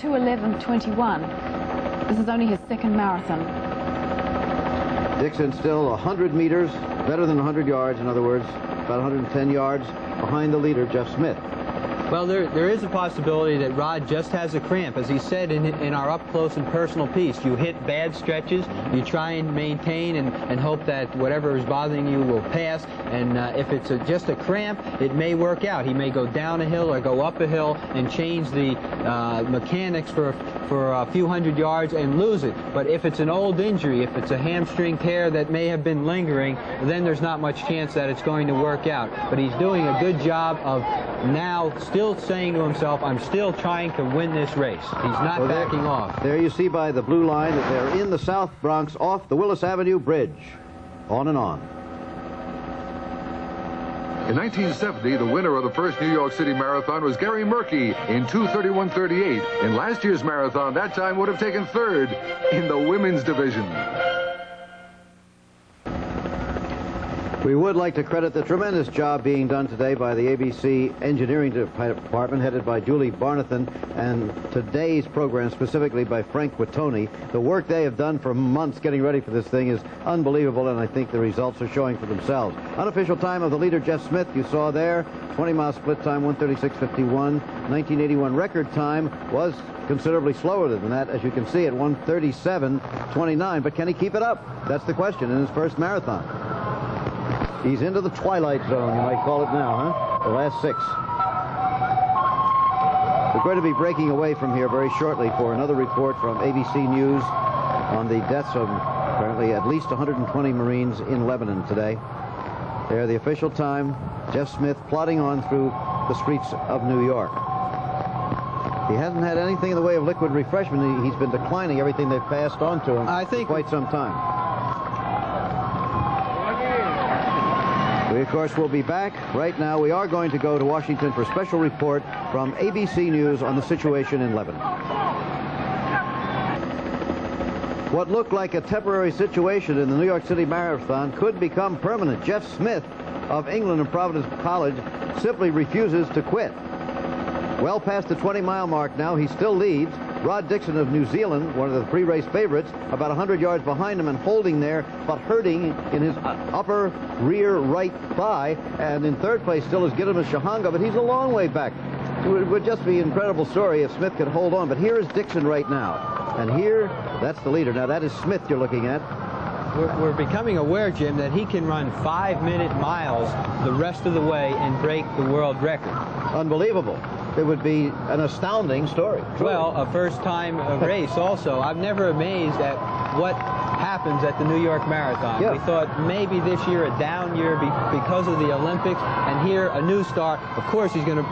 2:11:21. This is only his second marathon. Dixon still 100 meters, better than 100 yards, in other words, about 110 yards behind the leader, Jeff Smith. Well, there is a possibility that Rod just has a cramp. As he said in our up-close and personal piece, you hit bad stretches, you try and maintain and hope that whatever is bothering you will pass, and if it's just a cramp, it may work out. He may go down a hill or go up a hill and change the mechanics for a few hundred yards and lose it. But if it's an old injury, if it's a hamstring tear that may have been lingering, then there's not much chance that it's going to work out. But he's doing a good job of now still saying to himself, I'm still trying to win this race. He's not backing off. There you see by the blue line that they're in the South Bronx off the Willis Avenue Bridge. On and on. In 1970, the winner of the first New York City Marathon was Gary Murky in 2:31:38. In last year's marathon, that time would have taken third in the women's division. We would like to credit the tremendous job being done today by the ABC Engineering Department, headed by Julie Barnathan, and today's program specifically by Frank Quitoni. The work they have done for months getting ready for this thing is unbelievable, and I think the results are showing for themselves. Unofficial time of the leader, Jeff Smith, you saw there, 20-mile split time, 1:36:51. 1981 record time was considerably slower than that, as you can see, at 1:37:29. But can he keep it up? That's the question in his first marathon. He's into the twilight zone, you might call it now, huh? The last 6. We're going to be breaking away from here very shortly for another report from ABC News on the deaths of apparently at least 120 Marines in Lebanon today. There, the official time, Jeff Smith plodding on through the streets of New York. He hasn't had anything in the way of liquid refreshment. He's been declining everything they've passed on to him for quite some time. We, of course, will be back. Right now, we are going to go to Washington for a special report from ABC News on the situation in Lebanon. What looked like a temporary situation in the New York City Marathon could become permanent. Jeff Smith of England and Providence College simply refuses to quit. Well past the 20-mile mark now, he still leads. Rod Dixon of New Zealand, one of the pre-race favorites, about 100 yards behind him and holding there, but hurting in his upper rear right thigh. And in third place still is Gidimaz Shahanga, but he's a long way back. It would just be an incredible story if Smith could hold on. But here is Dixon right now. And here, that's the leader. Now, that is Smith you're looking at. We're becoming aware, Jim, that he can run 5-minute miles the rest of the way and break the world record. Unbelievable. It would be an astounding story. Truly. Well, a first-time race also. I'm never amazed at what happens at the New York Marathon. Yeah. We thought maybe this year a down year because of the Olympics, and here a new star. Of course, he's going to,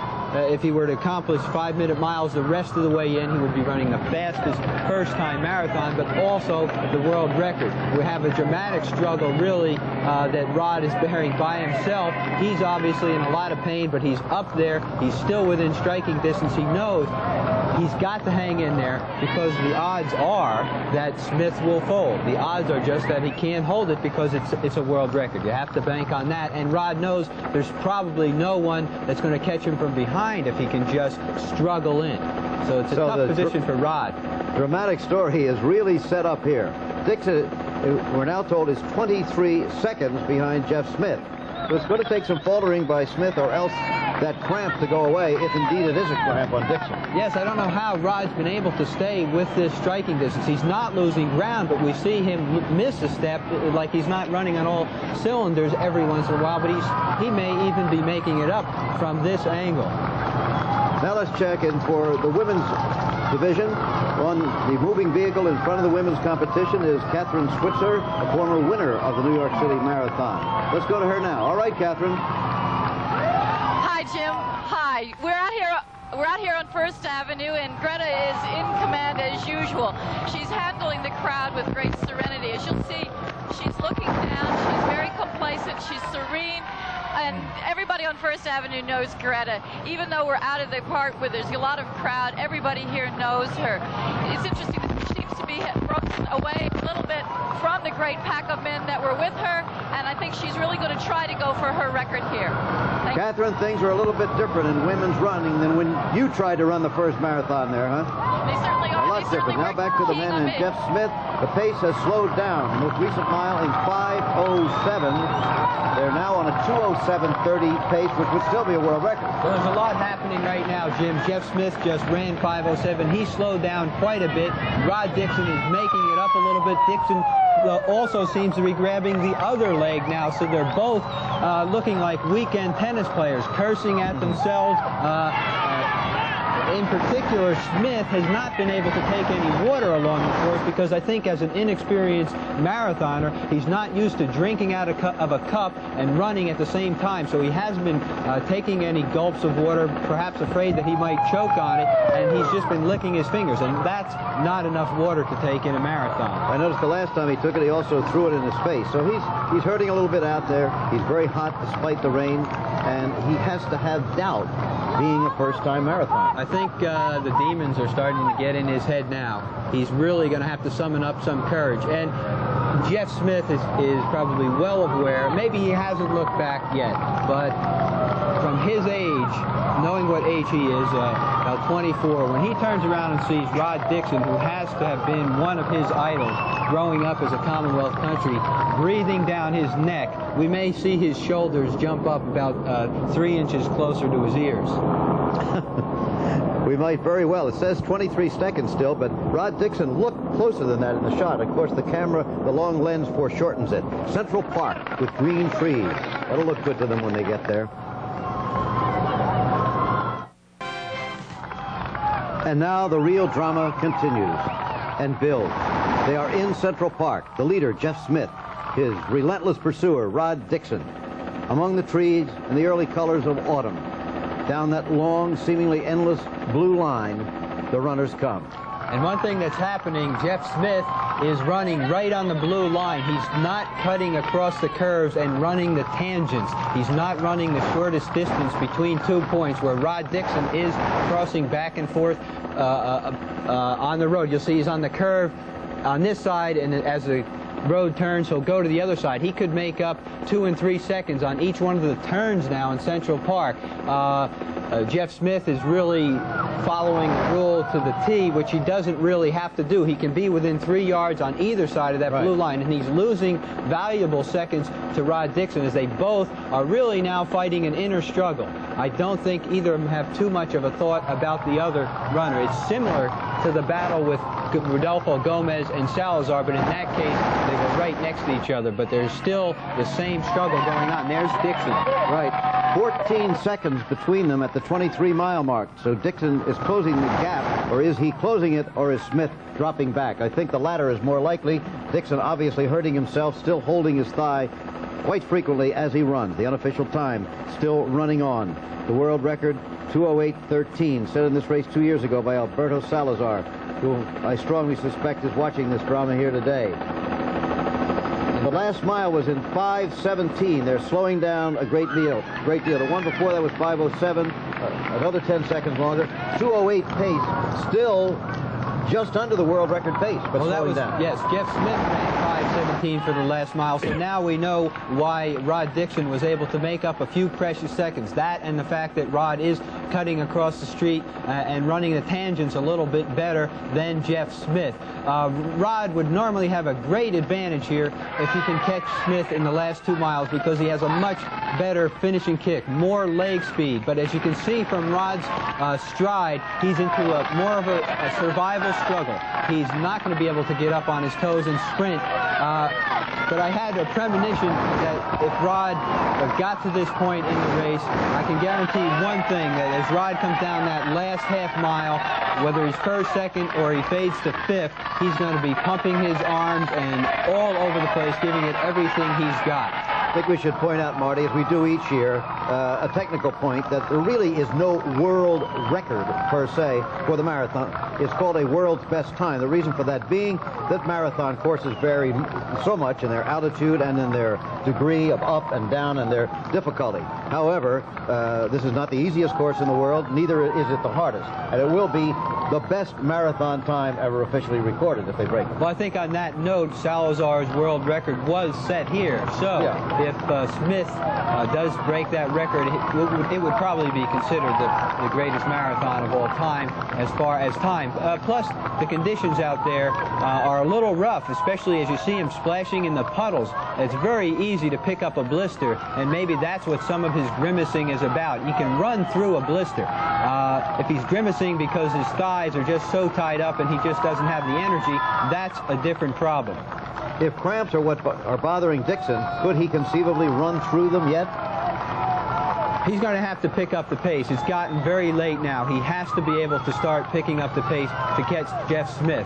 if he were to accomplish 5-minute miles the rest of the way in, he would be running the fastest first-time marathon, but also the world record. We have a dramatic struggle, really, that Rod is bearing by himself. He's obviously in a lot of pain, but he's up there. He's still within striking distance. He knows he's got to hang in there because the odds are that Smith will fold. The odds are just that he can't hold it because it's a world record. You have to bank on that, and Rod knows there's probably no one that's going to catch him from behind if he can just struggle in. So it's a tough position for Rod. Dramatic story is really set up here. Dixon, we're now told, is 23 seconds behind Jeff Smith. So it's going to take some faltering by Smith or else that cramp to go away, if indeed it is a cramp on Dixon. Yes, I don't know how Rod's been able to stay with this striking distance. He's not losing ground, but we see him miss a step, like he's not running on all cylinders every once in a while, but he may even be making it up from this angle. Now let's check in for the women's division. On the moving vehicle in front of the women's competition is Catherine Switzer, a former winner of the New York City Marathon. Let's go to her now. All right, Catherine. Hi, Jim. Hi. We're out here on First Avenue, and Greta is in command as usual. She's handling the crowd with great serenity. As you'll see, she's looking down. She's very complacent. She's serene. And everybody on First Avenue knows Greta. Even though we're out of the park where there's a lot of crowd, everybody here knows her. It's interesting that she seems to to be frozen away a little bit from the great pack of men that were with her, and I think she's really going to try to go for her record here. Catherine, things are a little bit different in women's running than when you tried to run the first marathon there, huh? They certainly are. A lot different. Now back to the men and Jeff Smith. The pace has slowed down. The most recent mile in 5:07. They're now on a 2:07:30 pace, which would still be a world record. Well, there's a lot happening right now, Jim. Jeff Smith just ran 5:07. He slowed down quite a bit. Rod Dixon is making it up a little bit. Dixon also seems to be grabbing the other leg now, so they're both looking like weekend tennis players, cursing at themselves. In particular, Smith has not been able to take any water along the course because I think as an inexperienced marathoner, he's not used to drinking out of a cup and running at the same time. So he hasn't been taking any gulps of water, perhaps afraid that he might choke on it, and he's just been licking his fingers, and that's not enough water to take in a marathon. I noticed the last time he took it, he also threw it in his face. So he's hurting a little bit out there. He's very hot despite the rain, and he has to have doubt being a first-time marathoner. I think the demons are starting to get in his head now. He's really going to have to summon up some courage. And Jeff Smith is probably well aware, maybe he hasn't looked back yet, but from his age, knowing what age he is, about 24, when he turns around and sees Rod Dixon, who has to have been one of his idols growing up as a Commonwealth country, breathing down his neck, we may see his shoulders jump up about 3 inches closer to his ears. We might very well. It says 23 seconds still, but Rod Dixon looked closer than that in the shot. Of course, the camera, the long lens foreshortens it. Central Park with green trees. That'll look good to them when they get there. And now the real drama continues and builds. They are in Central Park. The leader, Jeff Smith, his relentless pursuer, Rod Dixon. Among the trees and the early colors of autumn, down that long, seemingly endless blue line, the runners come. And one thing that's happening, Jeff Smith is running right on the blue line. He's not cutting across the curves and running the tangents. He's not running the shortest distance between 2 points where Rod Dixon is crossing back and forth on the road. You'll see he's on the curve on this side, and as the road turns, he'll go to the other side. He could make up 2 and 3 seconds on each one of the turns now in Central Park. Jeff Smith is really following the rule to the T, which he doesn't really have to do. He can be within 3 yards on either side of that blue line, and he's losing valuable seconds to Rod Dixon as they both are really now fighting an inner struggle. I don't think either of them have too much of a thought about the other runner. It's similar to the battle with Rodolfo Gomez and Salazar, but in that case, they were right next to each other, but there's still the same struggle going on. There's Dixon. Right. 14 seconds between them at the 23-mile mark. So Dixon is closing the gap, or is he closing it, or is Smith dropping back? I think the latter is more likely. Dixon obviously hurting himself, still holding his thigh quite frequently as he runs. The unofficial time still running on. The world record, 2:08:13, set in this race 2 years ago by Alberto Salazar, who I strongly suspect is watching this drama here today. The last mile was in 5:17. They're slowing down a great deal. The one before that was 5:07, another 10 seconds longer. 2:08 pace, still just under the world record pace, but slowing down. Yes, Jeff Smith ran 5:17 for the last mile, so now we know why Rod Dixon was able to make up a few precious seconds. That and the fact that Rod is cutting across the street and running the tangents a little bit better than Jeff Smith. Rod would normally have a great advantage here if he can catch Smith in the last 2 miles because he has a much better finishing kick, more leg speed. But as you can see from Rod's stride, he's into more of a survival struggle. He's not going to be able to get up on his toes and sprint. But I had a premonition that if Rod got to this point in the race, I can guarantee one thing, that as Rod comes down that last half mile, whether he's first, second, or he fades to fifth, he's going to be pumping his arms and all over the place, giving it everything he's got. I think we should point out, Marty, as we do each year, a technical point that there really is no world record per se for the marathon. It's called a world's best time. The reason for that being that marathon courses vary so much in their altitude and in their degree of up and down and their difficulty. However, this is not the easiest course in the world, neither is it the hardest. And it will be the best marathon time ever officially recorded if they break it. Well, I think on that note, Salazar's world record was set here. So if Smith does break that record, it would probably be considered the greatest marathon of all time as far as time. Plus, the conditions out there are a little rough, especially as you see him splashing in the puddles. It's very easy to pick up a blister, and maybe that's what some of his grimacing is about. He can run through a blister. If he's grimacing because his thighs are just so tied up and he just doesn't have the energy, that's a different problem. If cramps are what are bothering Dixon, could he conceivably run through them yet? He's going to have to pick up the pace. It's gotten very late now. He has to be able to start picking up the pace to catch Jeff Smith.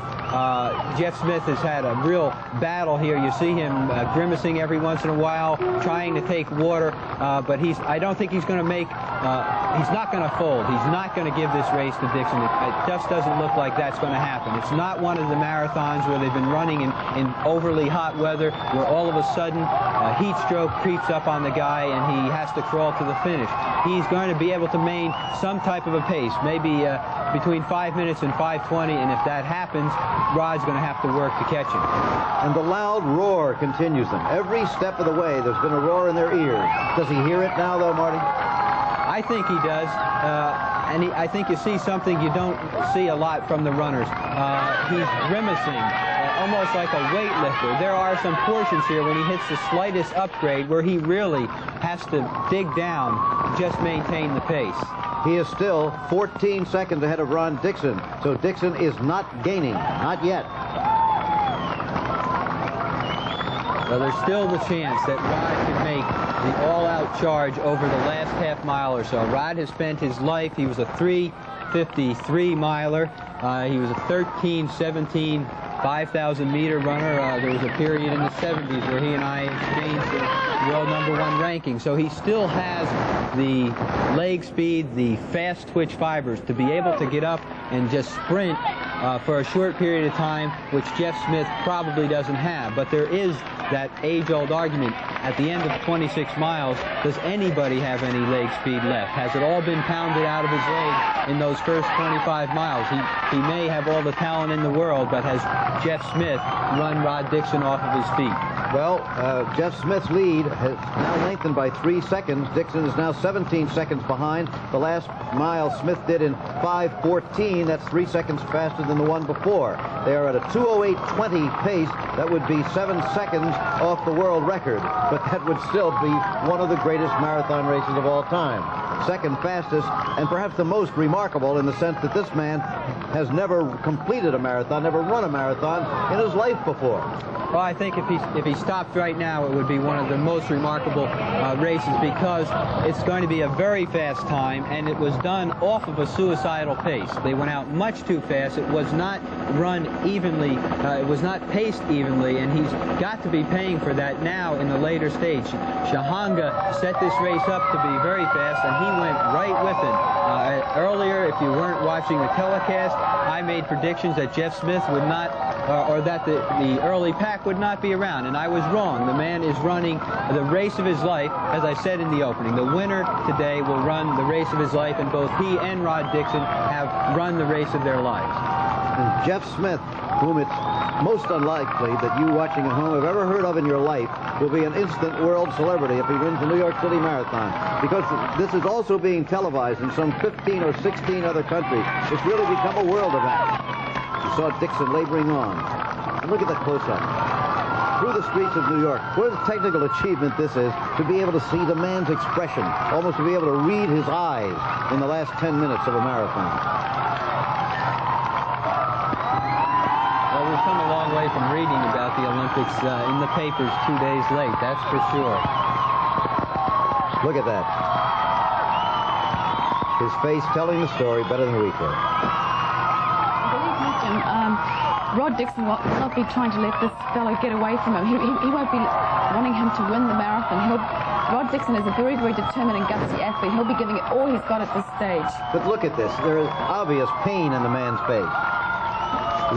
Jeff Smith has had a real battle here. You see him grimacing every once in a while, trying to take water, but I don't think he's going to make, he's not going to fold. He's not going to give this race to Dixon. It just doesn't look like that's going to happen. It's not one of the marathons where they've been running in overly hot weather, where all of a sudden a heat stroke creeps up on the guy and he has to crawl to the finish. He's going to be able to maintain some type of a pace, maybe between 5 minutes and 5:20, and if that happens, Rod's going to have to work to catch him. And the loud roar continues them. Every step of the way, there's been a roar in their ears. Does he hear it now, though, Marty? I think he does, and I think you see something you don't see a lot from the runners. He's grimacing, almost like a weightlifter. There are some portions here when he hits the slightest upgrade where he really has to dig down to just maintain the pace. He is still 14 seconds ahead of Ron Dixon, so Dixon is not gaining, not yet. Well, there's still the chance that Rod could make the all-out charge over the last half mile or so. Rod has spent his life, he was a 3:53 miler. He was a 13:17 5,000-meter runner. There was a period in the 70s where he and I exchanged the world #1 ranking. So he still has the leg speed, the fast twitch fibers to be able to get up and just sprint for a short period of time, which Jeff Smith probably doesn't have. But there is that age-old argument. At the end of 26 miles, does anybody have any leg speed left? Has it all been pounded out of his leg in those first 25 miles? He may have all the talent in the world, but has Jeff Smith run Rod Dixon off of his feet? Well, Jeff Smith's lead has now lengthened by 3 seconds. Dixon is now 17 seconds behind. The last mile Smith did in 5:14. That's 3 seconds faster than the one before. They are at a 2:08.20 pace. That would be 7 seconds off the world record, but that would still be one of the greatest marathon races of all time. Second fastest, and perhaps the most remarkable in the sense that this man has never completed a marathon, never run a marathon in his life before. Well, I think if he stopped right now, it would be one of the most remarkable races, because it's going to be a very fast time, and it was done off of a suicidal pace. They went out much too fast. It was not run evenly. It was not paced evenly, and he's got to be paying for that now in the later stage. Shahanga set this race up to be very fast, and he went right with it. Earlier, if you weren't watching the telecast, I made predictions that Jeff Smith would not, or that the early pack would not be around, and I was wrong. The man is running the race of his life, as I said in the opening. The winner today will run the race of his life, and both he and Rod Dixon have run the race of their lives. And Jeff Smith, whom it's most unlikely that you watching at home have ever heard of in your life, will be an instant world celebrity if he wins the New York City Marathon, because this is also being televised in some 15 or 16 other countries. It's really become a world event. You saw Dixon laboring on. And look at that close-up. Through the streets of New York. What a technical achievement this is, to be able to see the man's expression, almost to be able to read his eyes in the last 10 minutes of a marathon. Well, we've come a long way from reading about the Olympics in the papers 2 days late, that's for sure. Look at that. His face telling the story better than we could. Believe me, Jim, Rod Dixon will not be trying to let this fellow get away from him. He won't be wanting him to win the marathon. Rod Dixon is a very, very determined and gutsy athlete. He'll be giving it all he's got at this stage. But look at this. There is obvious pain in the man's face.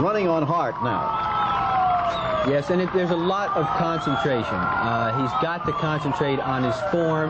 Running on heart now. Yes, and there's a lot of concentration. He's got to concentrate on his form.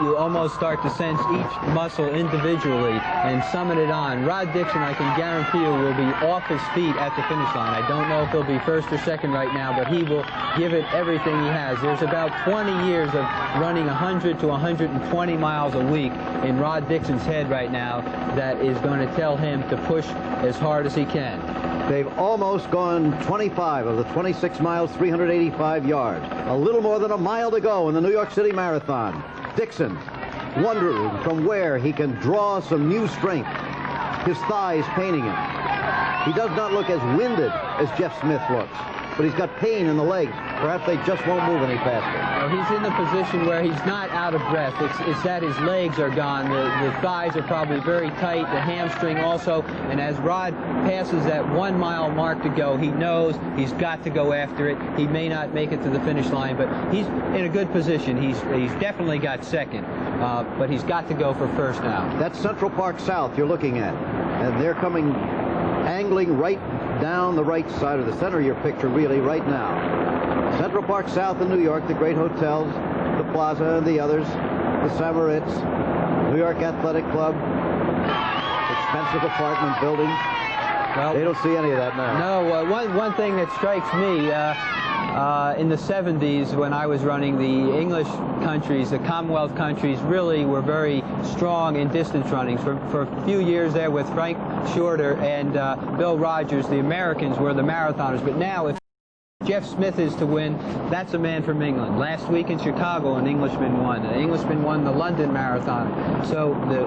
You almost start to sense each muscle individually and summon it on. Rod Dixon, I can guarantee you, will be off his feet at the finish line. I don't know if he'll be first or second right now, but he will give it everything he has. There's about 20 years of running 100 to 120 miles a week in Rod Dixon's head right now that is going to tell him to push as hard as he can. They've almost gone 25 of the 26 miles, 385 yards. A little more than a mile to go in the New York City Marathon. Dixon wondering from where he can draw some new strength. His thighs paining him. He does not look as winded as Jeff Smith looks, but he's got pain in the legs. Perhaps they just won't move any faster. Well, he's in the position where he's not out of breath. It's that his legs are gone. The thighs are probably very tight, the hamstring also. And as Rod passes that 1 mile mark to go, he knows he's got to go after it. He may not make it to the finish line, but he's in a good position. He's definitely got second, but he's got to go for first now. That's Central Park South you're looking at. And they're coming, angling right down the right side of the center of your picture, really, right now. Central Park South in New York, the great hotels, the Plaza and the others, the Samaritz, New York Athletic Club, expensive apartment buildings. Well, they don't see any of that now. No, one thing that strikes me, in the 70s when I was running, the English countries, the Commonwealth countries, really were very strong in distance running. For a few years there with Frank Shorter and Bill Rogers, the Americans were the marathoners. But now, if Jeff Smith is to win, that's a man from England. Last week in Chicago, an Englishman won. An Englishman won the London Marathon. So the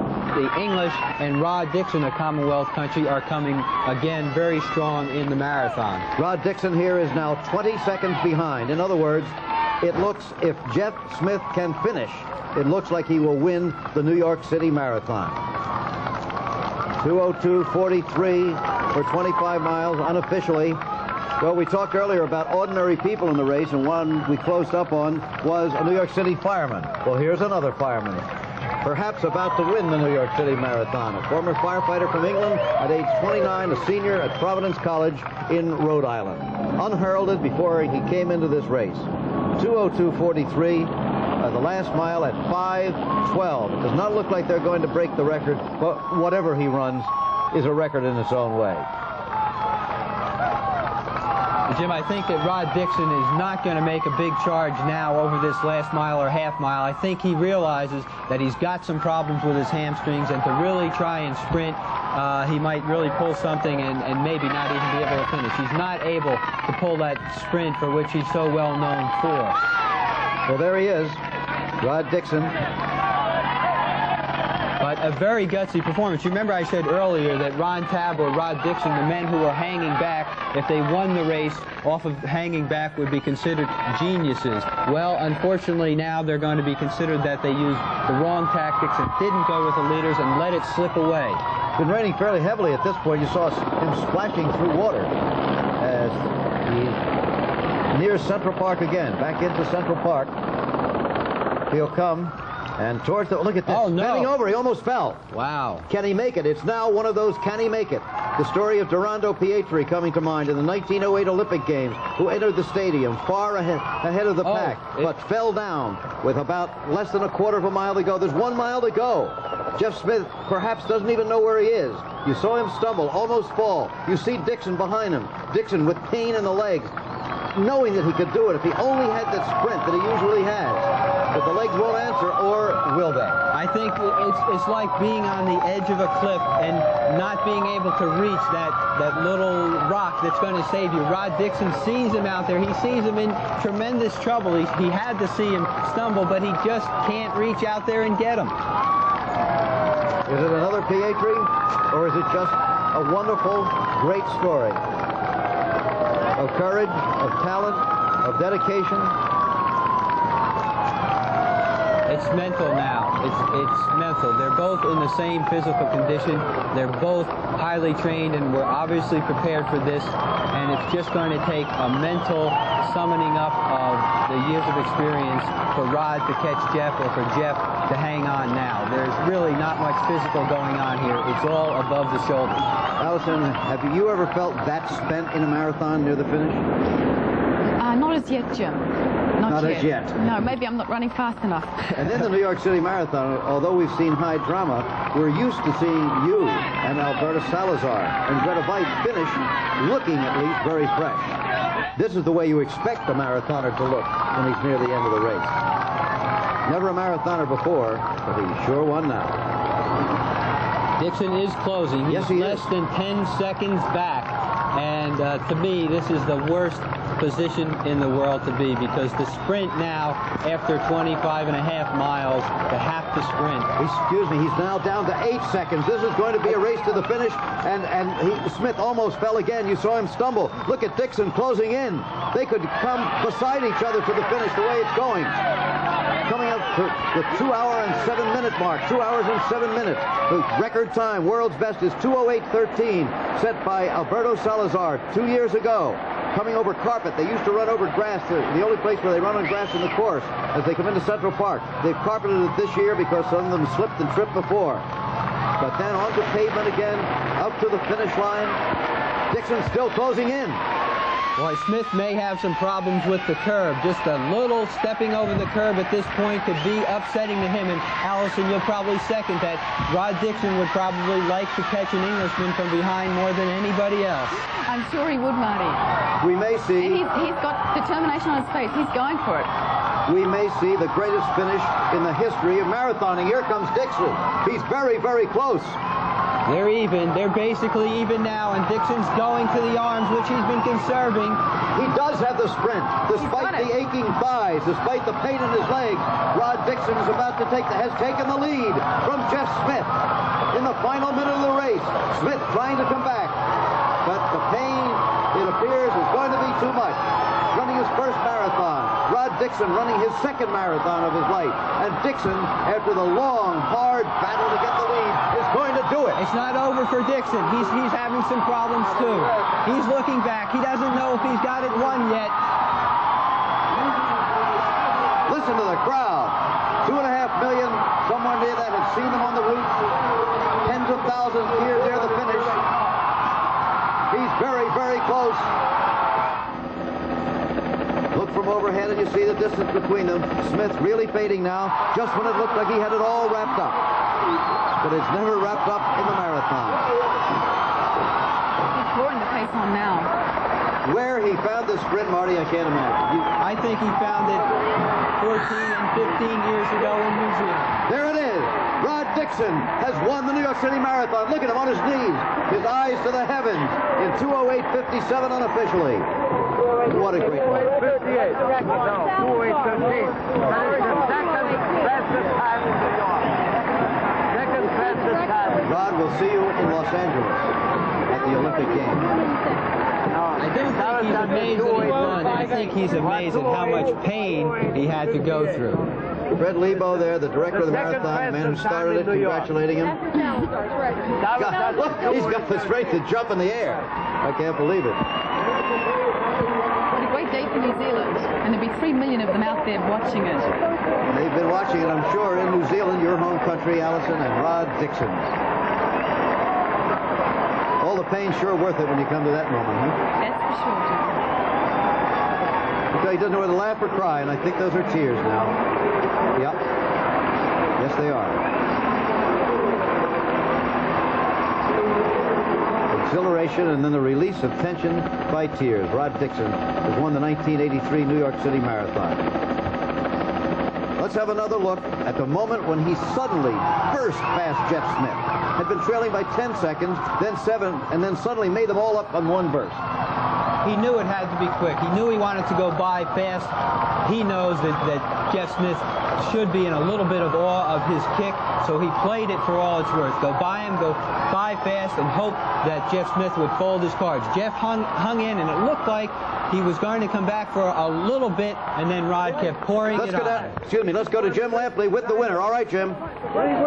English and Rod Dixon, a Commonwealth country, are coming again very strong in the marathon. Rod Dixon here is now 20 seconds behind. In other words, it looks, if Jeff Smith can finish, it looks like he will win the New York City Marathon. 2:02:43 for 25 miles unofficially. Well, we talked earlier about ordinary people in the race, and one we closed up on was a New York City fireman. Well, here's another fireman, perhaps about to win the New York City Marathon. A former firefighter from England, at age 29, a senior at Providence College in Rhode Island. Unheralded before he came into this race. 2:02:43, the last mile at 5:12. It does not look like they're going to break the record, but whatever he runs is a record in its own way. Jim, I think that Rod Dixon is not going to make a big charge now over this last mile or half mile. I think he realizes that he's got some problems with his hamstrings, and to really try and sprint, he might really pull something and maybe not even be able to finish. He's not able to pull that sprint for which he's so well known for. Well, there he is, Rod Dixon. But a very gutsy performance. You remember I said earlier that Ron Tabb or Rod Dixon, the men who were hanging back, if they won the race off of hanging back, would be considered geniuses. Well, unfortunately now they're going to be considered that they used the wrong tactics and didn't go with the leaders and let it slip away. It's been raining fairly heavily at this point. You saw him splashing through water as he nears Central Park again. Back into Central Park. He'll come. And towards the, look at this, oh, no. Bending over, he almost fell. Wow. Can he make it? It's now one of those can he make it? The story of Durando Pietri coming to mind in the 1908 Olympic Games, who entered the stadium far ahead of the pack, but fell down with about less than a quarter of a mile to go. There's 1 mile to go. Jeff Smith perhaps doesn't even know where he is. You saw him stumble, almost fall. You see Dixon behind him. Dixon with pain in the legs, knowing that he could do it if he only had that sprint that he usually has. But the legs won't answer, or will they? I think it's like being on the edge of a cliff and not being able to reach that little rock that's going to save you. Rod Dixon sees him out there. He sees him in tremendous trouble. He had to see him stumble, but he just can't reach out there and get him. Is it another Pietri, or is it just a wonderful, great story of courage, of talent, of dedication? It's mental now. It's mental. They're both in the same physical condition. They're both highly trained, and we're obviously prepared for this. And it's just going to take a mental summoning up of the years of experience for Rod to catch Jeff, or for Jeff to hang on now. There's really not much physical going on here. It's all above the shoulders. Allison, have you ever felt that spent in a marathon near the finish? Not as yet, Jim. Not as yet. No, maybe I'm not running fast enough. And in the New York City Marathon, although we've seen high drama, we're used to seeing you and Alberto Salazar and Greta Weitz finish looking at least very fresh. This is the way you expect a marathoner to look when he's near the end of the race. Never a marathoner before, but he sure won now. Dixon is closing. He's Yes, he less than 10 seconds back. And to me, this is the worst position in the world to be, because the sprint now, after 25 and a half miles, to have to sprint. Excuse me, he's now down to 8 seconds. This is going to be a race to the finish, and Smith almost fell again. You saw him stumble. Look at Dixon closing in. They could come beside each other to the finish the way it's going. Coming up to the 2 hour and 7 minute mark. 2 hours and 7 minutes. The record time, world's best, is 2:08:13, set by Alberto Salazar 2 years ago. Coming over carpet. They used to run over grass, the only place where they run on grass in the course, as they come into Central Park. They've carpeted it this year because some of them slipped and tripped before. But then onto pavement again, up to the finish line. Dixon still closing in. Boy, Smith may have some problems with the curb. Just a little stepping over the curb at this point could be upsetting to him. And Allison, you'll probably second that. Rod Dixon would probably like to catch an Englishman from behind more than anybody else. I'm sure he would, Marty. We may see... He's got determination on his face. He's going for it. We may see the greatest finish in the history of marathoning. Here comes Dixon. He's very, very close. They're even. They're basically even now, and Dixon's going to the arms, which he's been conserving. He does have the sprint. Despite the aching thighs, despite the pain in his legs, Rod Dixon is about to has taken the lead from Jeff Smith in the final minute of the race. Smith trying to come back, but the pain, it appears, is going to be too much. Running his first marathon. Rod Dixon running his second marathon of his life. And Dixon, after the long, hard battle to get the lead, is going to do it. It's not over for Dixon. He's having some problems too. He's looking back. He doesn't know if he's got it won yet. Listen to the crowd. 2.5 million, somewhere near that, had seen them on the route. Tens of thousands here near the finish. He's very, very close. Look from overhead and you see the distance between them. Smith really fading now, just when it looked like he had it all wrapped up. But it's never wrapped up in the marathon. He's pouring the pace on now. Where he found the sprint, Marty, I can't imagine. I think he found it 14 and 15 years ago in New Zealand. There it is. Rod Dixon has won the New York City Marathon. Look at him on his knees, his eyes to the heavens, in 2:08:57 unofficially. What a great one. 58. No, 2:08:13. That is the second fastest time in New York. Second fastest time. Rod, we'll see you in Los Angeles at the Olympic Games. I don't think he's amazed that he won. I think he's amazed at how much pain he had to go through. Fred Lebo there, the director of the marathon, the man who started it, congratulating him. God, look, he's got the strength to jump in the air. I can't believe it. What a great day for New Zealand. And there'll be 3 million of them out there watching it. They've been watching it, I'm sure, in New Zealand, your home country, Allison, and Rod Dixon's. All the pain sure worth it when you come to that moment, huh? That's for sure, Jim. Because he doesn't know whether to laugh or cry, and I think those are tears now. Yep. Yes, they are. Exhilaration and then the release of tension by tears. Rod Dixon has won the 1983 New York City Marathon. Let's have another look at the moment when he suddenly burst past Jeff Smith. Had been trailing by 10 seconds, then 7, and then suddenly made them all up on one burst. He knew it had to be quick. He knew he wanted to go by fast. He knows that Jeff Smith should be in a little bit of awe of his kick, so he played it for all it's worth. Go by him, go by fast, and hope that Jeff Smith would fold his cards. Jeff hung in, and it looked like he was going to come back for a little bit, and then Rod kept pouring it on. Excuse me, let's go to Jim Lampley with the winner. All right, Jim.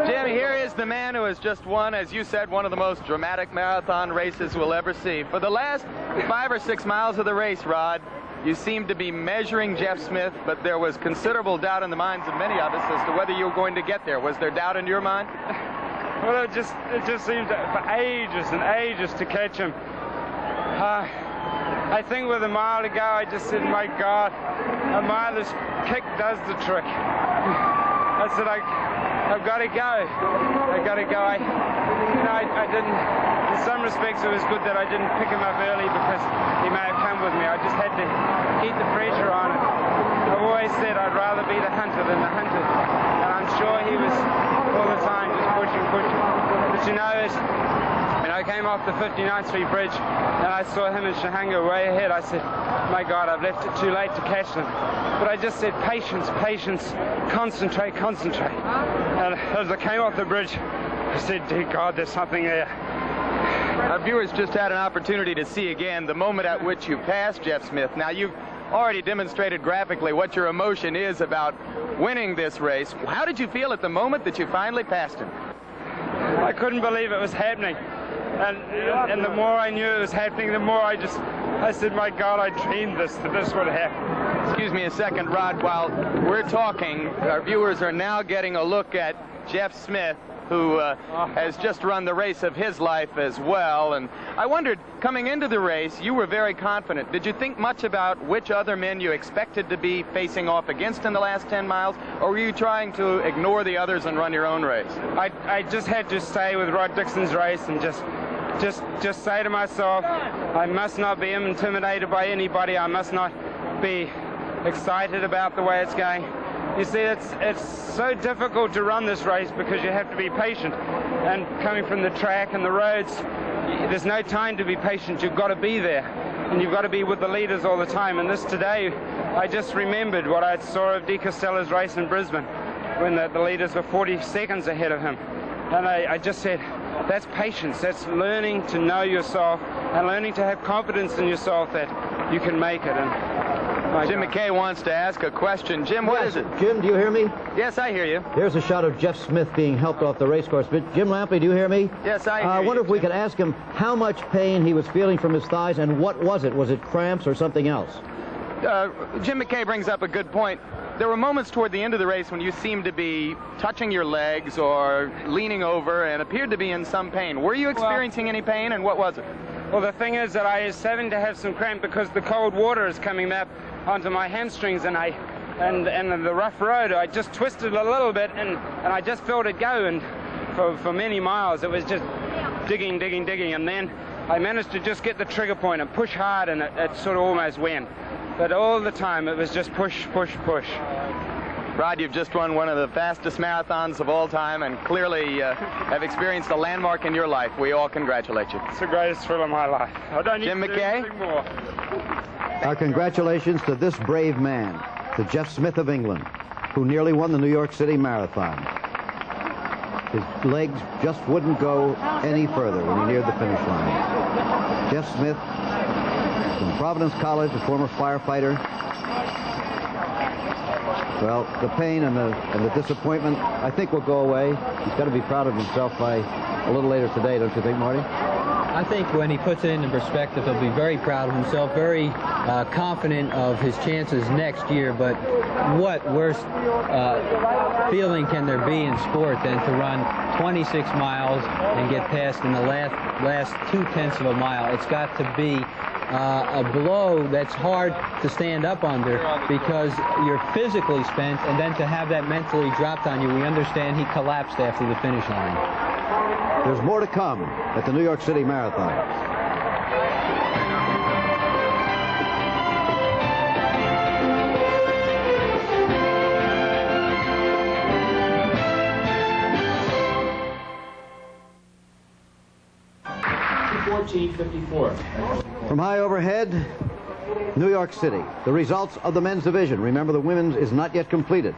Jim, here is the man who has just won, as you said, one of the most dramatic marathon races we'll ever see. For the last 5 or 6 miles of the race, Rod, you seemed to be measuring Jeff Smith, but there was considerable doubt in the minds of many of us as to whether you were going to get there. Was there doubt in your mind? Well, it just seemed for ages and ages to catch him. I think with a mile to go, I just said, my God, a mileage kick does the trick. I said, I've got to go. I've got to go. I didn't, in some respects, it was good that I didn't pick him up early because he may have come with me. I just had to keep the pressure on him. I've always said I'd rather be the hunter than the hunted. And I'm sure he was all the time just pushing. But you know, when I came off the 59th Street Bridge and I saw him and Shahanga way ahead, I said, my God, I've left it too late to catch them. But I just said, patience, concentrate. And as I came off the bridge, I said, dear God, there's something there. Our viewers just had an opportunity to see again the moment at which you passed Jeff Smith. Now, you've already demonstrated graphically what your emotion is about winning this race. How did you feel at the moment that you finally passed him? I couldn't believe it was happening. And the more I knew it was happening, the more I said, my God, I dreamed that this would happen. Excuse me a second, Rod. While we're talking, our viewers are now getting a look at Jeff Smith, who has just run the race of his life as well. And I wondered, coming into the race, you were very confident. Did you think much about which other men you expected to be facing off against in the last 10 miles, or were you trying to ignore the others and run your own race? I just had to stay with Rod Dixon's race and just say to myself, I must not be intimidated by anybody. I must not be excited about the way it's going. You see, it's so difficult to run this race because you have to be patient. And coming from the track and the roads, there's no time to be patient. You've got to be there. And you've got to be with the leaders all the time. And this today, I just remembered what I saw of De Costella's race in Brisbane when the leaders were 40 seconds ahead of him. And I just said, that's patience. That's learning to know yourself and learning to have confidence in yourself that you can make it. And Jim McKay wants to ask a question. Jim, what is it? Jim, do you hear me? Yes, I hear you. Here's a shot of Jeff Smith being helped off the race course. Jim Lampley, do you hear me? Yes, I hear you. I wonder if we could ask him how much pain he was feeling from his thighs and what was it? Was it cramps or something else? Jim McKay brings up a good point. There were moments toward the end of the race when you seemed to be touching your legs or leaning over and appeared to be in some pain. Were you experiencing any pain, and what was it? Well, the thing is that I was starting to have some cramp because the cold water is coming up onto my hamstrings, and the rough road, I just twisted a little bit, and I just felt it go, and for many miles it was just digging, and then I managed to just get the trigger point and push hard, and it sort of almost went. But all the time it was just push. Rod, you've just run one of the fastest marathons of all time and clearly have experienced a landmark in your life. We all congratulate you. It's the greatest thrill of my life. I don't need Jim to do McKay? anything more. Our congratulations to this brave man, to Jeff Smith of England, who nearly won the New York City Marathon. His legs just wouldn't go any further when he neared the finish line. Jeff Smith from Providence College, a former firefighter. Well, the pain and the disappointment, I think, will go away. He's got to be proud of himself by a little later today, don't you think, Marty? I think when he puts it into perspective, he'll be very proud of himself, very confident of his chances next year. But what worse feeling can there be in sport than to run 26 miles and get past in the last 0.2 of a mile? It's got to be a blow that's hard to stand up under because you're physically spent, and then to have that mentally dropped on you, we understand he collapsed after the finish line. There's more to come at the New York City Marathon. From high overhead, New York City. The results of the men's division. Remember, the women's is not yet completed.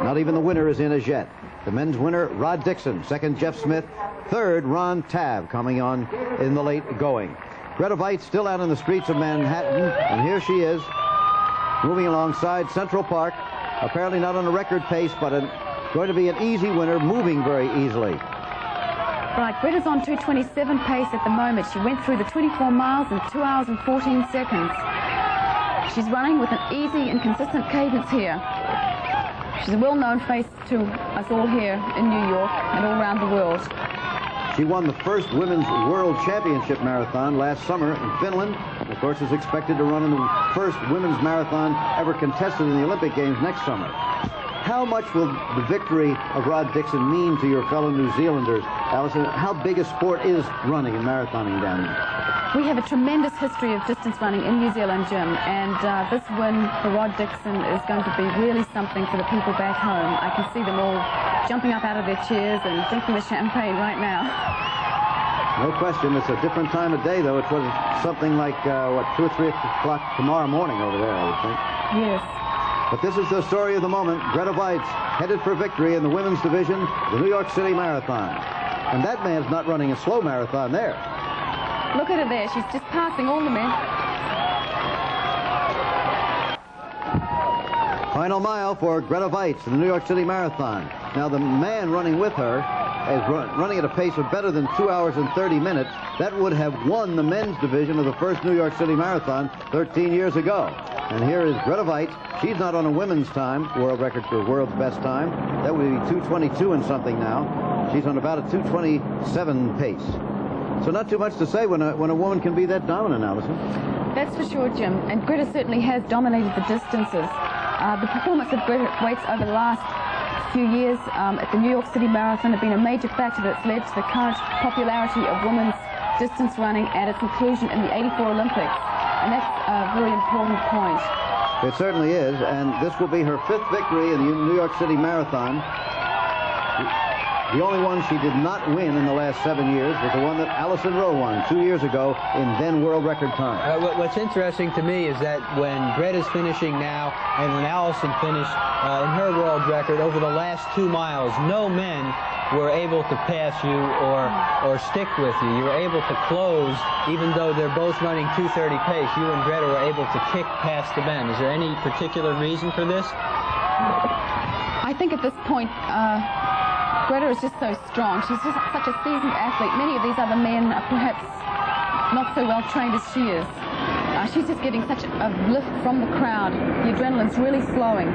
Not even the winner is in as yet. The men's winner, Rod Dixon. Second, Jeff Smith. Third, Ron Tabb, coming on in the late going. Greta Weitz still out in the streets of Manhattan, and here she is, moving alongside Central Park. Apparently not on a record pace, but going to be an easy winner, moving very easily. Right, Greta's on 2:27 pace at the moment. She went through the 24 miles in 2 hours and 14 seconds. She's running with an easy and consistent cadence here. She's a well-known face to us all here in New York and all around the world. She won the first Women's World Championship Marathon last summer in Finland. And of course, is expected to run in the first women's marathon ever contested in the Olympic Games next summer. How much will the victory of Rod Dixon mean to your fellow New Zealanders? Alison, how big a sport is running and marathoning down there? We have a tremendous history of distance running in New Zealand, Jim, and this win for Rod Dixon is going to be really something for the people back home. I can see them all jumping up out of their chairs and drinking the champagne right now. No question. It's a different time of day, though. It's something like, 2 or 3 o'clock tomorrow morning over there, I would think. Yes. But this is the story of the moment. Greta Weitz headed for victory in the women's division, the New York City Marathon. And that man's not running a slow marathon there. Look at her there. She's just passing all the men. Final mile for Greta Weitz in the New York City Marathon. Now, the man running with her is running at a pace of better than 2 hours and 30 minutes. That would have won the men's division of the first New York City Marathon 13 years ago. And here is Greta Weitz. She's not on a women's time, world record for world's best time. That would be 2:22 and something now. She's on about a 2:27 pace. So not too much to say when a woman can be that dominant, Alison. That's for sure, Jim. And Greta certainly has dominated the distances. The performance of Greta Weitz over the last few years at the New York City Marathon have been a major factor that's led to the current popularity of women's distance running and its inclusion in the '84 Olympics. And that's a very important point. It certainly is, and this will be her 5th victory in the New York City Marathon. The only one she did not win in the last 7 years was the one that Alison Rowe won 2 years ago in then world record time. What's interesting to me is that when Greta's finishing now and when Alison finished in her world record over the last 2 miles, no men were able to pass you or stick with you. You were able to close, even though they're both running 2:30 pace. You and Greta were able to kick past the men. Is there any particular reason for this? I think at this point, Greta is just so strong. She's just such a seasoned athlete. Many of these other men are perhaps not so well trained as she is. She's just getting such a lift from the crowd. The adrenaline's really flowing.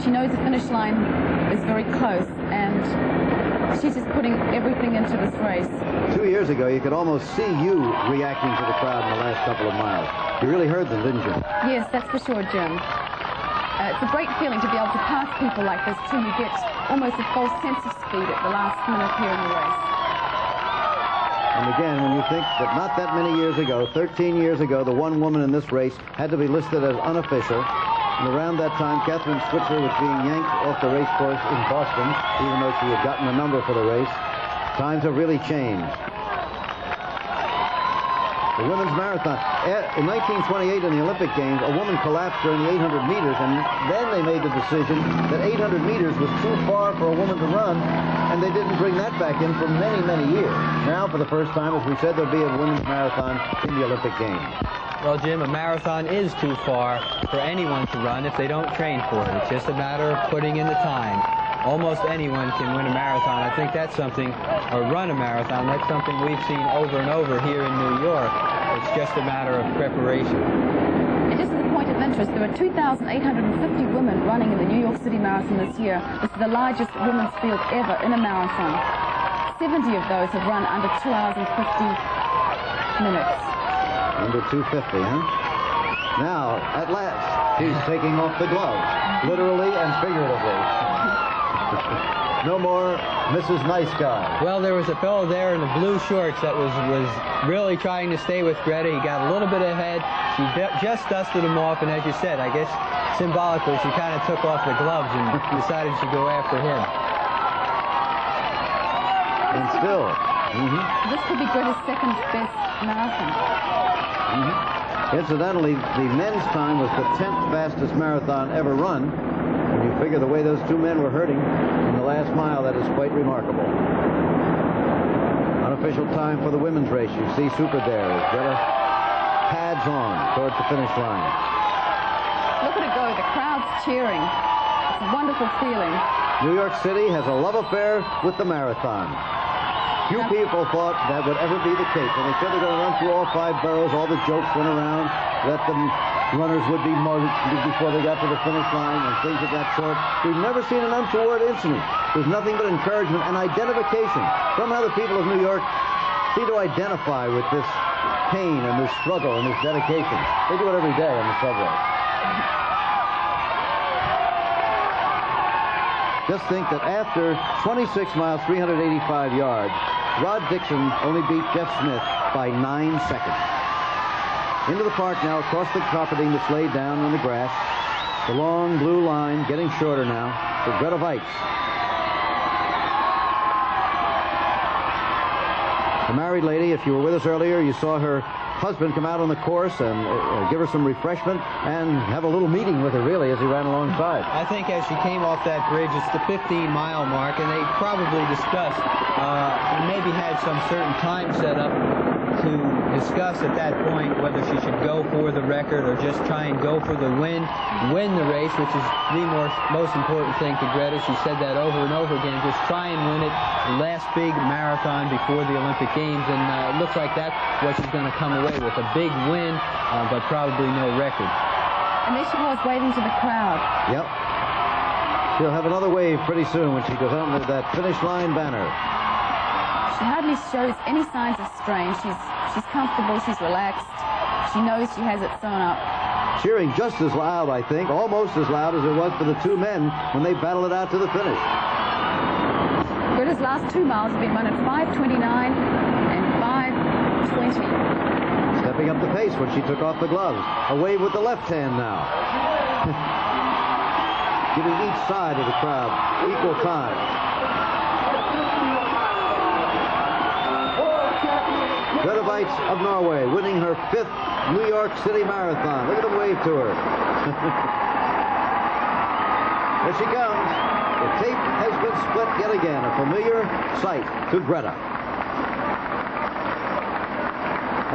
She knows the finish line is very close, and she's just putting everything into this race. 2 years ago, you could almost see you reacting to the crowd in the last couple of miles. You really heard them, didn't you? Yes, that's for sure, Jim. It's a great feeling to be able to pass people like this too. You get almost a false sense of speed at the last minute here in the race. And again, when you think that not that many years ago, 13 years ago, the one woman in this race had to be listed as unofficial. And around that time, Catherine Switzer was being yanked off the race course in Boston, even though she had gotten a number for the race. Times have really changed. The women's marathon. In 1928 in the Olympic Games, a woman collapsed during the 800 meters, and then they made the decision that 800 meters was too far for a woman to run, and they didn't bring that back in for many, many years. Now, for the first time, as we said, there'll be a women's marathon in the Olympic Games. Well, Jim, a marathon is too far for anyone to run if they don't train for it. It's just a matter of putting in the time. Almost anyone can win a marathon. I think that's something, or run a marathon, that's something we've seen over and over here in New York. It's just a matter of preparation. And just as a point of interest, there are 2,850 women running in the New York City Marathon this year. This is the largest women's field ever in a marathon. 70 of those have run under 2 hours and 50 minutes. Under 250, huh? Now, at last, she's taking off the gloves, literally and figuratively. No more Mrs. Nice Guy. Well, there was a fellow there in the blue shorts that was really trying to stay with Greta. He got a little bit ahead. She just dusted him off, and as you said, I guess symbolically, she kind of took off the gloves and decided to go after him. And still. This could be Greta's second best marathon. Incidentally, the men's time was the 10th fastest marathon ever run. When you figure the way those two men were hurting in the last mile, that is quite remarkable. Unofficial time for the women's race. You see Super there as Greta pads on towards the finish line. Look at it go. The crowd's cheering. It's a wonderful feeling. New York City has a love affair with the marathon. Few people thought that would ever be the case. When they said they're going to run through all 5 boroughs, all the jokes went around that the runners would be mugged before they got to the finish line and things of that sort. We've never seen an untoward incident. There's nothing but encouragement and identification. Somehow the people of New York seem to identify with this pain and this struggle and this dedication. They do it every day on the subway. Just think that after 26 miles, 385 yards, Rod Dixon only beat Jeff Smith by 9 seconds. Into the park now, across the carpeting that's laid down on the grass. The long blue line getting shorter now for Greta Weitz. The married lady, if you were with us earlier, you saw her husband come out on the course and give her some refreshment and have a little meeting with her, really, as he ran alongside. I think as she came off that bridge, it's the 15-mile mark, and they probably discussed, maybe had some certain time set up to discuss at that point whether she should go for the record or just try and go for the win the race, which is the most important thing to Greta. She said that over and over again, just try and win it, the last big marathon before the Olympic Games, and it looks like that's what she's going to come away with, a big win, but probably no record. And there she was waving to the crowd. Yep. She'll have another wave pretty soon when she goes out with that finish line banner. She hardly shows any signs of strain. She's comfortable, she's relaxed. She knows she has it sewn up. Cheering just as loud, I think, almost as loud as it was for the two men when they battled it out to the finish. Greta's last 2 miles have been run at 5:29 and 5:20. Stepping up the pace when she took off the gloves. A wave with the left hand now. Giving each side of the crowd equal time. Greta Weitz of Norway winning her 5th New York City Marathon. Look at them wave to her. There she comes. The tape has been split yet again. A familiar sight to Greta.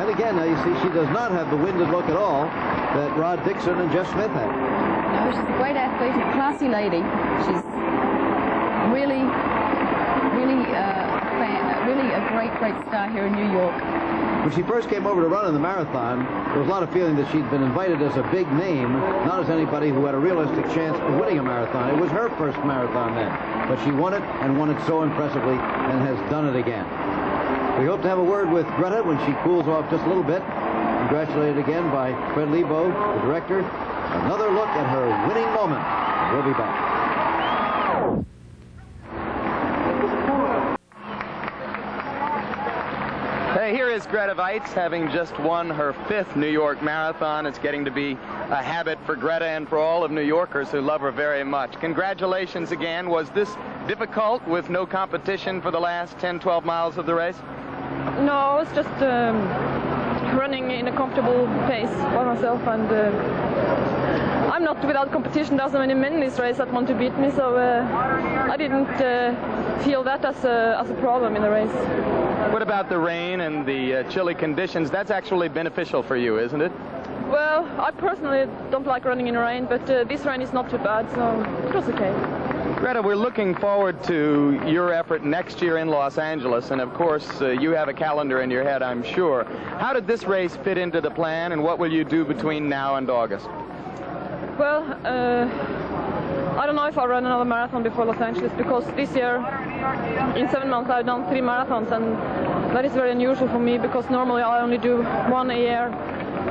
And again, now you see she does not have the winded look at all that Rod Dixon and Jeff Smith had. No, she's a great athlete, a classy lady. She's really a great star here in New York. When she first came over to run in the marathon, there was a lot of feeling that she'd been invited as a big name, not as anybody who had a realistic chance of winning a marathon. It was her first marathon then, but she won it and won it so impressively and has done it again. We hope to have a word with Greta when she cools off just a little bit. Congratulated again by Fred Lebow, the director. Another look at her winning moment. We'll be back. Here is Greta Weitz, having just won her 5th New York Marathon. It's getting to be a habit for Greta and for all of New Yorkers who love her very much. Congratulations again. Was this difficult with no competition for the last 10, 12 miles of the race? No, I was just running in a comfortable pace by myself, and I'm not without competition. There's so many men in this race that want to beat me, so I didn't feel that as a problem in the race. What about the rain and the chilly conditions? That's actually beneficial for you, isn't it? Well, I personally don't like running in rain, but this rain is not too bad, so it was okay. Greta, we're looking forward to your effort next year in Los Angeles, and of course you have a calendar in your head, I'm sure. How did this race fit into the plan, and what will you do between now and August? Well, I don't know if I'll run another marathon before Los Angeles, because this year, in 7 months, I've done 3 marathons, and that is very unusual for me, because normally I only do 1 a year.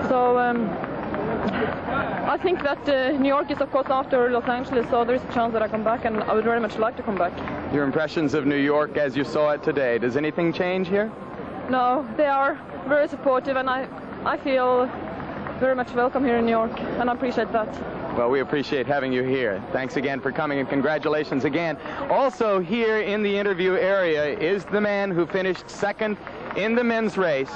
So I think that New York is, of course, after Los Angeles, so there is a chance that I come back, and I would very much like to come back. Your impressions of New York as you saw it today, does anything change here? No, they are very supportive, and I feel very much welcome here in New York, and I appreciate that. Well, we appreciate having you here. Thanks again for coming, and congratulations again. Also here in the interview area is the man who finished 2nd in the men's race,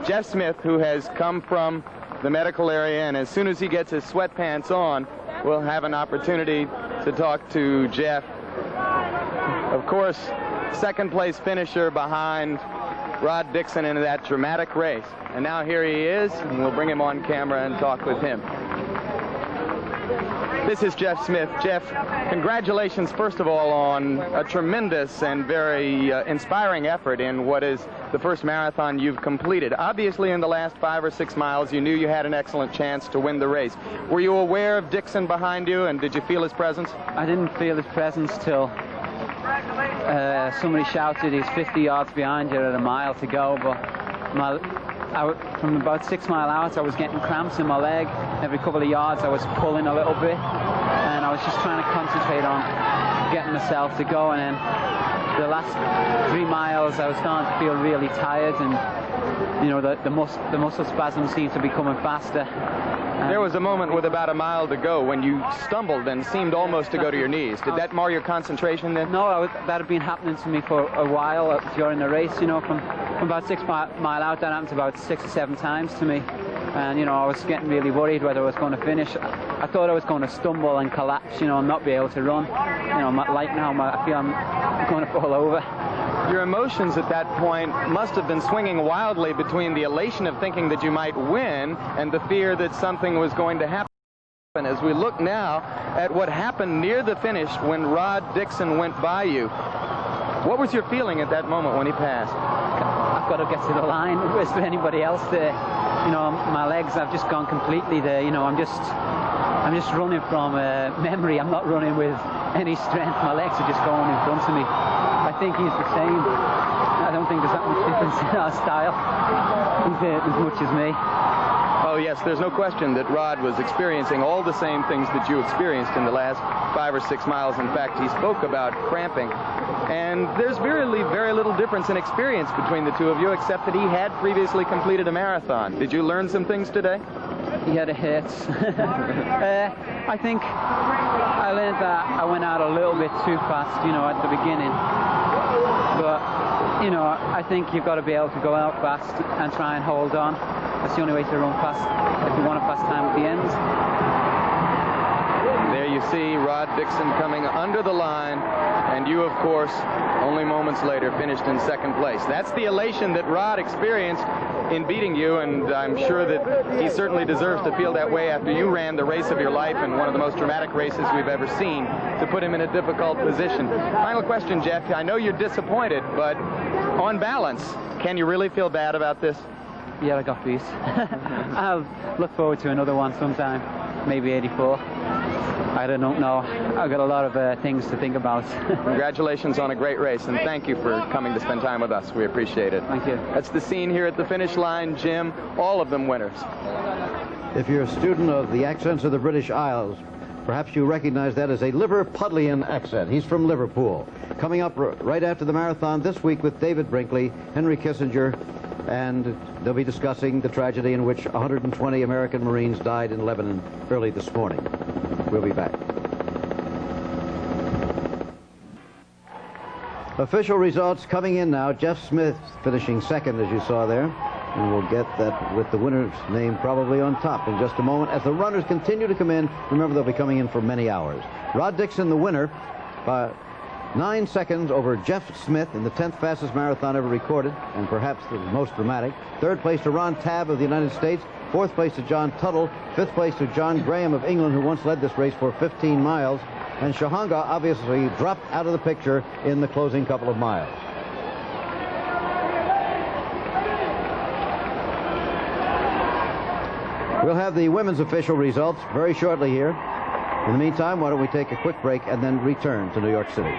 Jeff Smith, who has come from the medical area, and as soon as he gets his sweatpants on, we'll have an opportunity to talk to Jeff. Of course, second place finisher behind Rod Dixon in that dramatic race. And now here he is, and we'll bring him on camera and talk with him. This is Jeff Smith. Jeff, congratulations, first of all, on a tremendous and very inspiring effort in what is the first marathon you've completed. Obviously, in the last 5 or 6 miles, you knew you had an excellent chance to win the race. Were you aware of Dixon behind you, and did you feel his presence? I didn't feel his presence till somebody shouted he's 50 yards behind you at a mile to go, but from about 6 mile out I was getting cramps in my leg. Every couple of yards I was pulling a little bit, and I was just trying to concentrate on getting myself to go, and then the last 3 miles I was starting to feel really tired, and you know, the muscle spasms seemed to be coming faster. There was a moment with about a mile to go when you stumbled and seemed almost to go to your knees. Did that mar your concentration then? No, that had been happening to me for a while during the race. You know, from about 6 mile out, that happened about 6 or 7 times to me. And, you know, I was getting really worried whether I was going to finish. I thought I was going to stumble and collapse, you know, and not be able to run. You know, like now, I feel I'm going to fall over. Your emotions at that point must have been swinging wildly between the elation of thinking that you might win and the fear that something was going to happen. And as we look now at what happened near the finish when Rod Dixon went by you, what was your feeling at that moment when he passed? I've got to get to the line. Is there anybody else there? You know, my legs have just gone completely there. You know, I'm just running from memory. I'm not running with any strength. My legs are just going in front of me. I think he's the same. I don't think there's that much difference in our style. He's as much as me. Oh, yes, there's no question that Rod was experiencing all the same things that you experienced in the last 5 or 6 miles. In fact, he spoke about cramping. And there's very little difference in experience between the two of you, except that he had previously completed a marathon. Did you learn some things today? Yeah, it hurts. I think I learned that I went out a little bit too fast, you know, at the beginning. But, you know, I think you've got to be able to go out fast and try and hold on. That's the only way to run fast if you want a fast time at the end. There you see Rod Dixon coming under the line, and you, of course, only moments later finished in second place. That's the elation that Rod experienced in beating you, and I'm sure that he certainly deserves to feel that way after you ran the race of your life and one of the most dramatic races we've ever seen, to put him in a difficult position. Final question, Jeff. I know you're disappointed, but on balance, can you really feel bad about this? Yeah, I got these. I'll look forward to another one sometime, maybe 84. I don't know. I've got a lot of things to think about. Congratulations on a great race, and thank you for coming to spend time with us. We appreciate it. Thank you. That's the scene here at the finish line, Jim. All of them winners. If you're a student of the accents of the British Isles, perhaps you recognize that as a Liverpudlian accent. He's from Liverpool. Coming up right after the marathon this week with David Brinkley, Henry Kissinger, and they'll be discussing the tragedy in which 120 American Marines died in Lebanon early this morning. We'll be back. Official results coming in now. Jeff Smith finishing second, as you saw there. And we'll get that with the winner's name probably on top in just a moment. As the runners continue to come in, remember they'll be coming in for many hours. Rod Dixon, the winner, by 9 seconds over Jeff Smith in the 10th fastest marathon ever recorded, and perhaps the most dramatic. Third place to Ron Tabb of the United States. Fourth place to John Tuttle. Fifth place to John Graham of England, who once led this race for 15 miles. And Shahanga obviously dropped out of the picture in the closing couple of miles. We'll have the women's official results very shortly here. In the meantime, why don't we take a quick break and then return to New York City.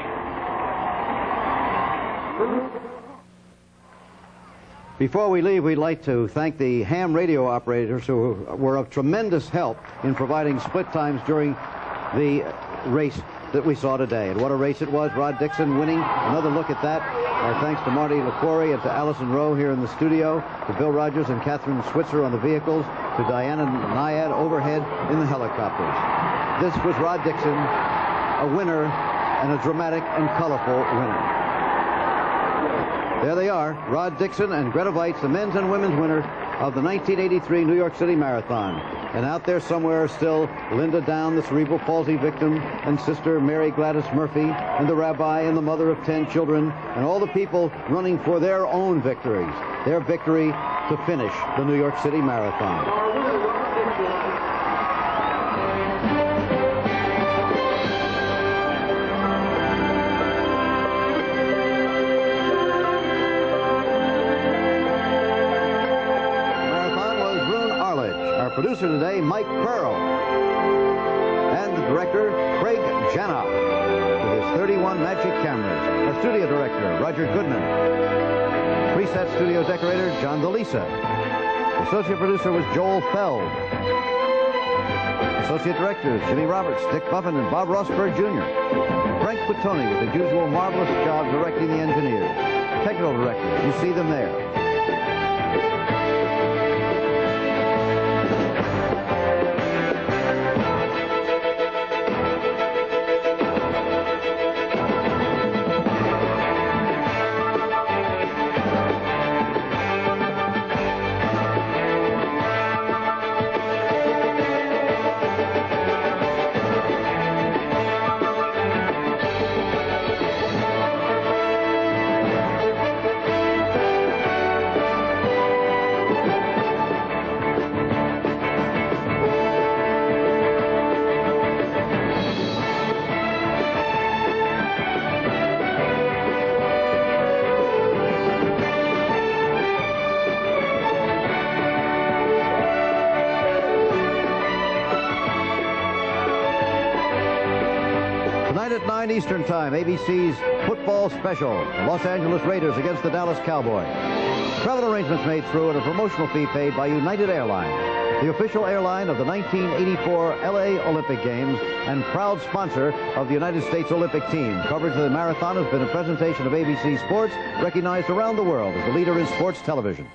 Before we leave, we'd like to thank the ham radio operators who were of tremendous help in providing split times during the race that we saw today. And what a race it was. Rod Dixon winning. Another look at that. Our thanks to Marty LaQuarrie and to Allison Rowe here in the studio, to Bill Rogers and Catherine Switzer on the vehicles, to Diana Nyad overhead in the helicopters. This was Rod Dixon, a winner, and a dramatic and colorful winner. There they are, Rod Dixon and Grete Waitz, the men's and women's winners of the 1983 New York City Marathon. And out there somewhere are still Linda Down, the cerebral palsy victim, and Sister Mary Gladys Murphy, and the rabbi, and the mother of 10 children, and all the people running for their own victories, their victory to finish the New York City Marathon. Producer today, Mike Pearl. And the director, Craig Janoff, with his 31 magic cameras. Our studio director, Roger Goodman. Preset studio decorator, John DeLisa. The associate producer was Joel Feld. Associate directors, Jimmy Roberts, Dick Buffin, and Bob Rossberg Jr. Frank Pittoni with his usual marvelous job directing the engineers. Technical directors, you see them there. Tonight at 9 Eastern Time, ABC's football special, the Los Angeles Raiders against the Dallas Cowboys. Travel arrangements made through and a promotional fee paid by United Airlines, the official airline of the 1984 LA Olympic Games and proud sponsor of the United States Olympic team. Coverage of the marathon has been a presentation of ABC Sports, recognized around the world as the leader in sports television.